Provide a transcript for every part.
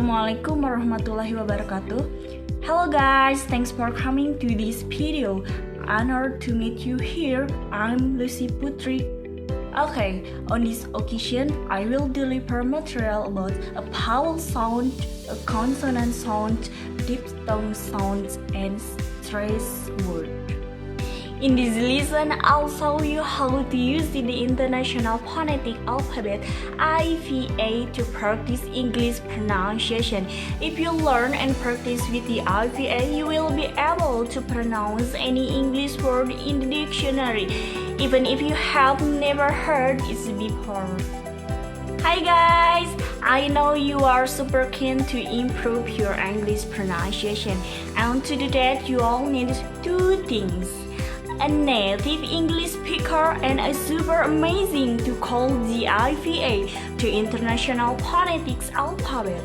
Assalamualaikum warahmatullahi wabarakatuh. Hello guys, thanks for coming to this video. Honored to meet you here. I'm Lucy Putri. Okay, on this occasion, I will deliver material about a vowel sound, a consonant sound, diphthong sounds, and stress word. In this lesson, I'll show you how to use the International Phonetic Alphabet IVA to practice English pronunciation. If you learn and practice with the IVA, you will be able to pronounce any English word in the dictionary, even if you have never heard it before. Hi guys! I know you are super keen to improve your English pronunciation, and to do that, you all need two things: a native English speaker and a super amazing to call the IVA to International Phonetics Alphabet.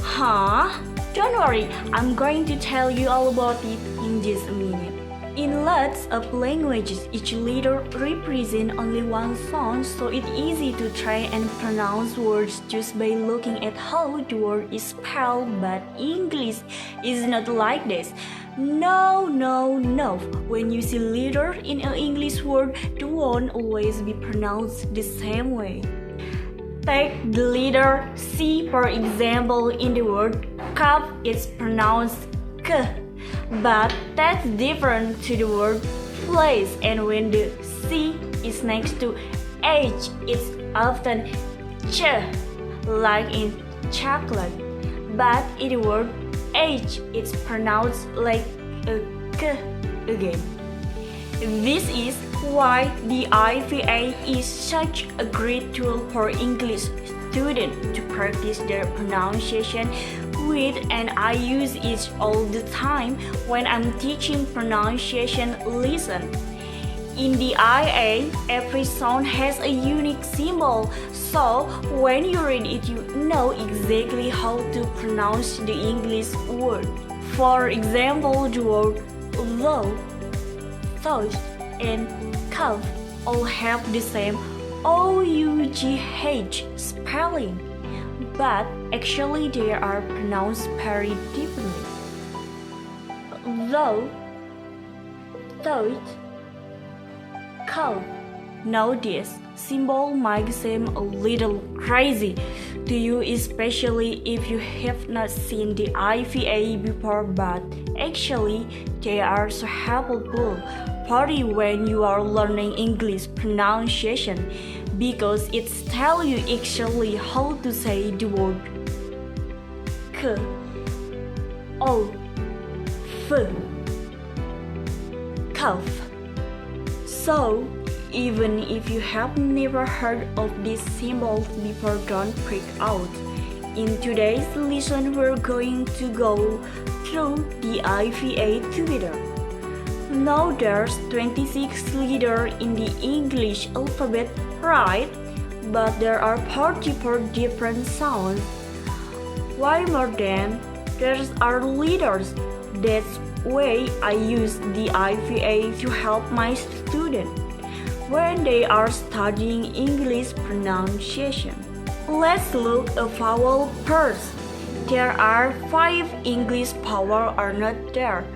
Huh? Don't worry, I'm going to tell you all about it in just a minute. In lots of languages, each letter represents only one sound, so it's easy to try and pronounce words just by looking at how the word is spelled, but English is not like this. No. When you see letter in an English word, they won't always be pronounced the same way. Take the letter C for example. In the word cup, it's pronounced k, but that's different to the word place. And when the C is next to H, it's often ch, like in chocolate. But in the word H, it's pronounced like a k again. This is why the IVA is such a great tool for English students to practice their pronunciation with, and I use it all the time when I'm teaching pronunciation lesson. In the IA, every sound has a unique symbol, so when you read it, you know exactly how to pronounce the English word. For example, the word though, thought, and cough all have the same OUGH spelling, but actually they are pronounced very differently. Though, thought, cough. Now this symbol might seem a little crazy to you, especially if you have not seen the IVA before, but actually they are so helpful for you when you are learning English pronunciation, because it tells you actually how to say the word k, o, f, cough. So, even if you have never heard of these symbols before, don't freak out. In today's lesson, we're going to go through the IVA together. Now there's 26 letters in the English alphabet, right? But there are 44 different sounds. Why more than? There are letters. That's why I use the IVA to help my students when they are studying English pronunciation. Let's look at vowel first. There are 5 English vowels are not there: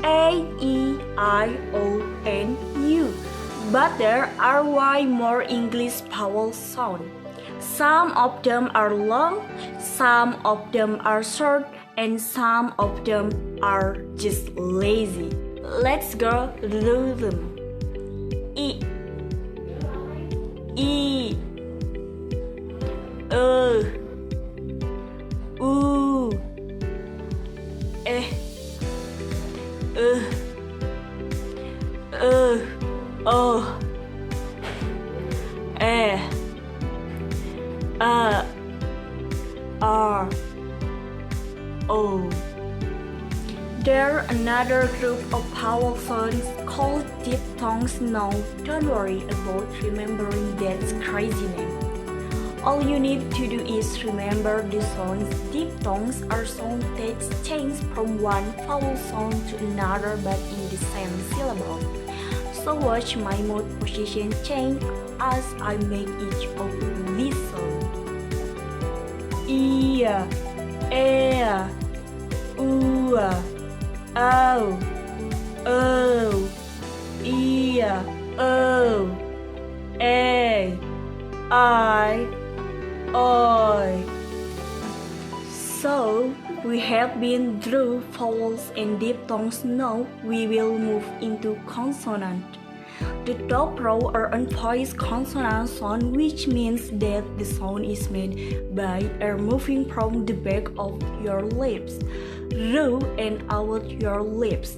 A, E, I, O, and U. But there are way more English vowel sounds. Some of them are long, some of them are short, and some of them are just lazy. Let's go through them. E, E, U, E, O, E, R, O. There are another group of vowel sounds called diphthongs. Now, don't worry about remembering that crazy name. All you need to do is remember the sounds. Diphthongs are sounds that change from one vowel sound to another but in the same syllable. So watch my mouth position change as I make each of these sounds. E, o, a, I, oi. So, we have been through vowels and diphthongs. Now we will move into consonant. The top row are unvoiced consonant sound, which means that the sound is made by air moving from the back of your lips, through and out your lips.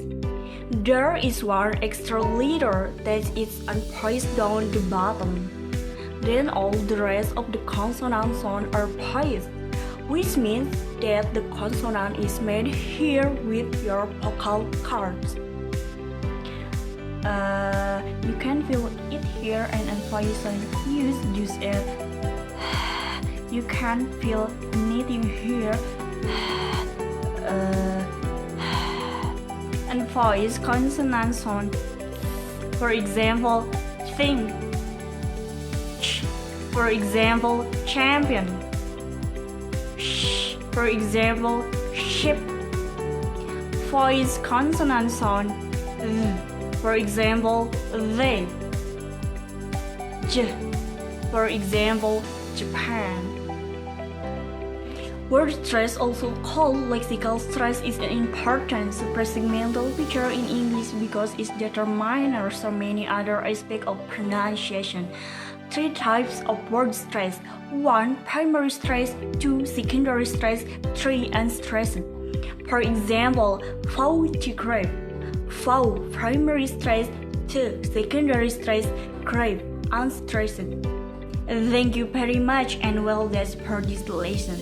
There is one extra letter that is unvoiced down the bottom. Then all the rest of the consonant sound are voiced, which means that the consonant is made here with your vocal cords. You can feel it here and unvoiced use just as you can feel anything here. Unvoiced consonant sound. For example, think. For example, champion. For example, ship. Voiced consonant sound. For example, they. J. For example, Japan. Word stress, also called lexical stress, is an important suppressing mental feature in English because it determines so many other aspects of pronunciation. 3 types of word stress: 1. Primary stress, 2. Secondary stress, 3. Unstressed. For example, photograph. Foul, primary stress, 2. Secondary stress, grave, unstressed. Thank you very much, and well, that's for this lesson.